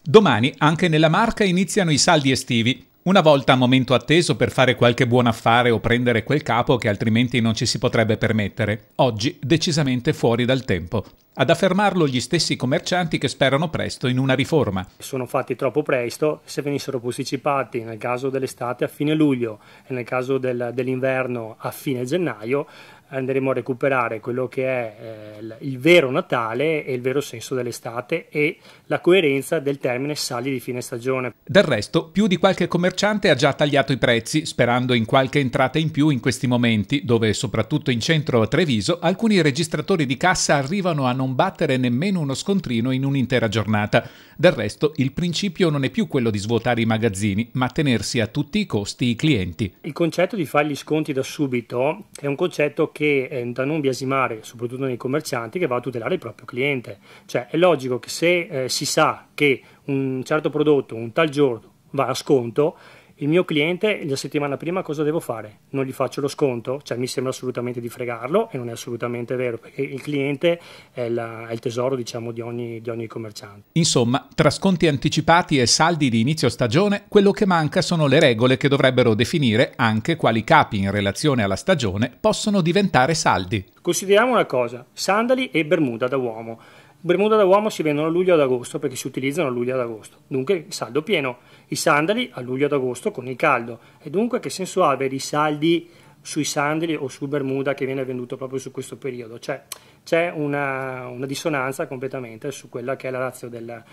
Domani anche nella Marca iniziano i saldi estivi. Una volta momento atteso per fare qualche buon affare o prendere quel capo che altrimenti non ci si potrebbe permettere. Oggi decisamente fuori dal tempo. Ad affermarlo gli stessi commercianti che sperano presto in una riforma. Sono fatti troppo presto, se venissero posticipati nel caso dell'estate a fine luglio e nel caso dell'inverno a fine gennaio, andremo a recuperare quello che è il vero Natale e il vero senso dell'estate e la coerenza del termine saldi di fine stagione. Del resto, più di qualche commerciante ha già tagliato i prezzi, sperando in qualche entrata in più in questi momenti, dove soprattutto in centro a Treviso alcuni registratori di cassa arrivano a non battere nemmeno uno scontrino in un'intera giornata. Del resto, il principio non è più quello di svuotare i magazzini, ma tenersi a tutti i costi i clienti. Il concetto di fare gli sconti da subito è un concetto che è da non biasimare, soprattutto nei commercianti, che va a tutelare il proprio cliente. Cioè è logico che se si sa che un certo prodotto un tal giorno va a sconto, il mio cliente la settimana prima cosa devo fare? Non gli faccio lo sconto? Cioè mi sembra assolutamente di fregarlo e non è assolutamente vero, perché il cliente è il tesoro, diciamo, di ogni commerciante. Insomma, tra sconti anticipati e saldi di inizio stagione, quello che manca sono le regole che dovrebbero definire anche quali capi in relazione alla stagione possono diventare saldi. Consideriamo una cosa: sandali e bermuda da uomo. Bermuda da uomo si vendono a luglio ad agosto perché si utilizzano a luglio ad agosto, dunque saldo pieno. I sandali a luglio ad agosto con il caldo, e dunque che senso ha avere i saldi sui sandali o sul bermuda che viene venduto proprio su questo periodo? Cioè c'è una dissonanza completamente su quella che è la ratio del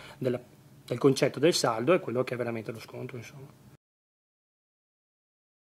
concetto del saldo e quello che è veramente lo sconto, insomma.